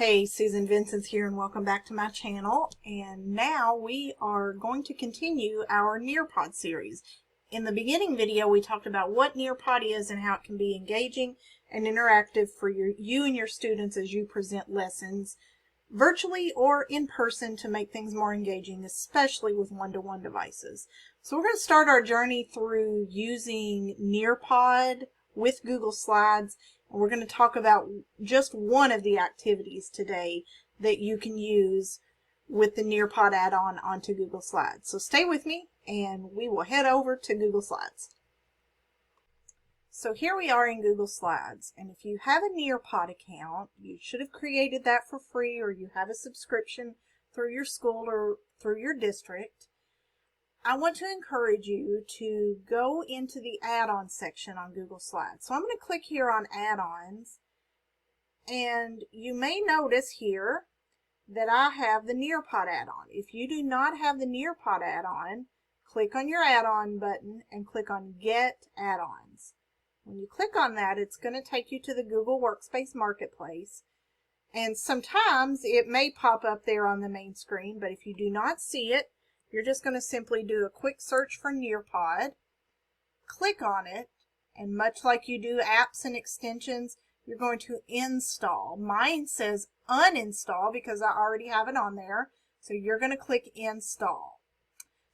Hey, Susan Vincentz here, and welcome back to my channel. And now we are going to continue our Nearpod series. In the beginning video, we talked about what Nearpod is and how it can be engaging and interactive for you and your students as you present lessons virtually or in person to make things more engaging, especially with one-to-one devices. So we're going to start our journey through using Nearpod with Google Slides. We're going to talk about just one of the activities today that you can use with the Nearpod add-on onto Google Slides. So stay with me and we will head over to Google Slides. So here we are in Google Slides, and if you have a Nearpod account, you should have created that for free, or you have a subscription through your school or through your district. I want to encourage you to go into the add-on section on Google Slides. So I'm going to click here on add-ons, and you may notice here that I have the Nearpod add-on. If you do not have the Nearpod add-on, click on your add-on button and click on Get Add-ons. When you click on that, it's going to take you to the Google Workspace Marketplace, and sometimes it may pop up there on the main screen, but if you do not see it, you're just going to simply do a quick search for Nearpod, click on it, and much like you do apps and extensions, you're going to install. Mine says uninstall because I already have it on there, so you're going to click install.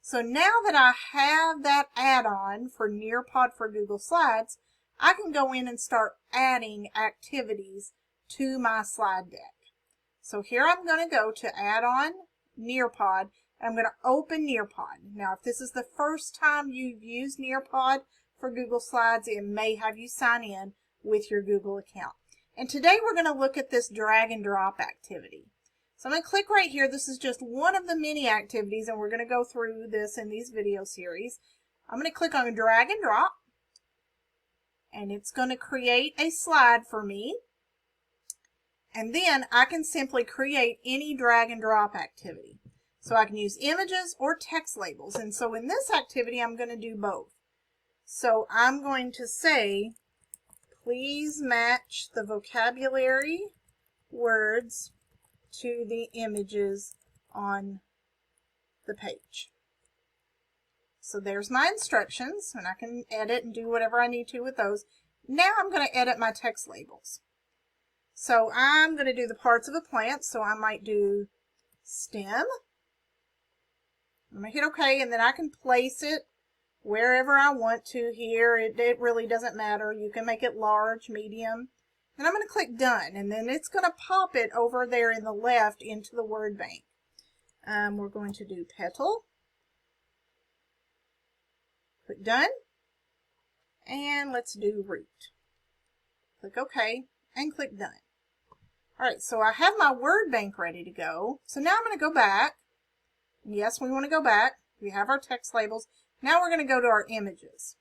So now that I have that add-on for Nearpod for Google Slides, I can go in and start adding activities to my slide deck. So here I'm going to go to Add-on Nearpod. I'm going to open Nearpod. Now, if this is the first time you've used Nearpod for Google Slides, it may have you sign in with your Google account. And today we're going to look at this drag and drop activity. So I'm going to click right here. This is just one of the many activities, and we're going to go through this in these video series. I'm going to click on drag and drop, and it's going to create a slide for me. And then I can simply create any drag and drop activity. So I can use images or text labels. And so in this activity, I'm going to do both. So I'm going to say, please match the vocabulary words to the images on the page. So there's my instructions, and I can edit and do whatever I need to with those. Now I'm going to edit my text labels. So I'm going to do the parts of a plant. So I might do stem. I'm going to hit OK, and then I can place it wherever I want to here. It really doesn't matter. You can make it large, medium. And I'm going to click Done, and then it's going to pop it over there in the left into the word bank. We're going to do petal. Click Done. And let's do root. Click OK, and click Done. All right, so I have my word bank ready to go. So now I'm going to go back. Yes, we want to go back. We have our text labels. Now we're going to go to our images.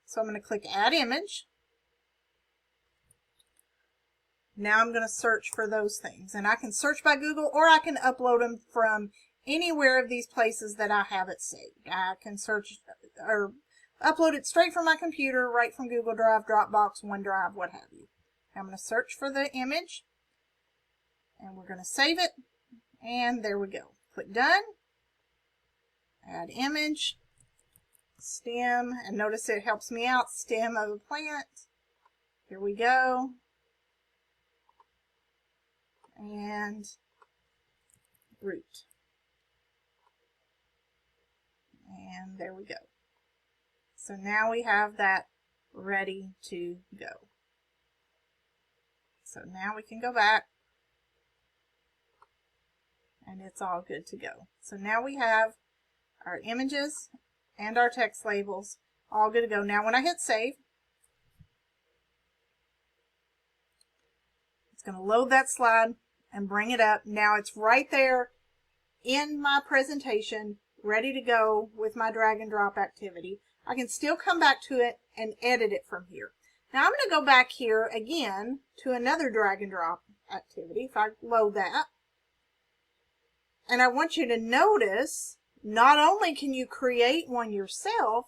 So I'm going to click Add Image. Now I'm going to search for those things. And I can search by Google, or I can upload them from anywhere of these places that I have it saved. I can search or upload it straight from my computer, right from Google Drive, Dropbox, OneDrive, what have you. I'm going to search for the image, and we're going to save it, and there we go. Click Done, Add Image, Stem, and notice it helps me out, stem of a plant. Here we go, and root, and there we go. So now we have that ready to go. So now we can go back, and it's all good to go. So now we have our images and our text labels all good to go. Now when I hit save, it's going to load that slide and bring it up. Now it's right there in my presentation, ready to go with my drag and drop activity. I can still come back to it and edit it from here. Now I'm going to go back here again to another drag and drop activity, if I load that. And I want you to notice, not only can you create one yourself,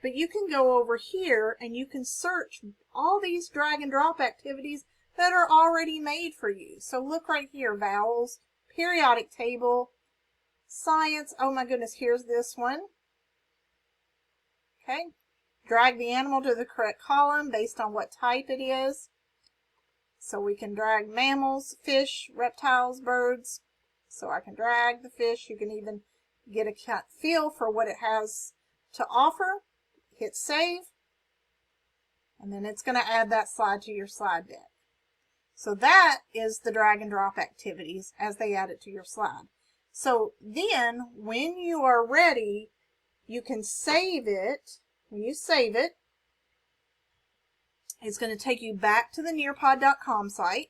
but you can go over here and you can search all these drag and drop activities that are already made for you. So look right here, vowels, periodic table, science. Oh my goodness, here's this one. Okay, drag the animal to the correct column based on what type it is. So we can drag mammals, fish, reptiles, birds. So I can drag the fish. You can even get a feel for what it has to offer. Hit save. And then it's going to add that slide to your slide deck. So that is the drag and drop activities as they add it to your slide. So then when you are ready, you can save it. When you save it, it's going to take you back to the nearpod.com site.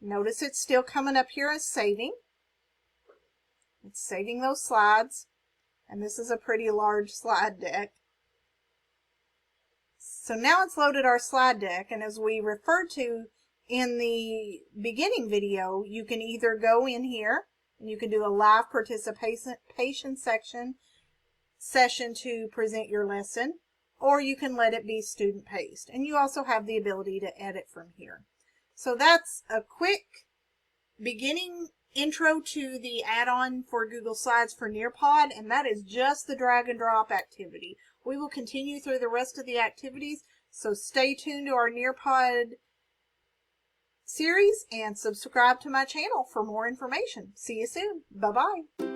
Notice it's still coming up here as saving. It's saving those slides. And this is a pretty large slide deck. So now it's loaded our slide deck, and as we referred to in the beginning video, you can either go in here and you can do a live participation session to present your lesson, or you can let it be student paced. And you also have the ability to edit from here. So that's a quick beginning intro to the add-on for Google Slides for Nearpod, and that is just the drag and drop activity. We will continue through the rest of the activities, so stay tuned to our Nearpod series and subscribe to my channel for more information. See you soon. Bye-bye.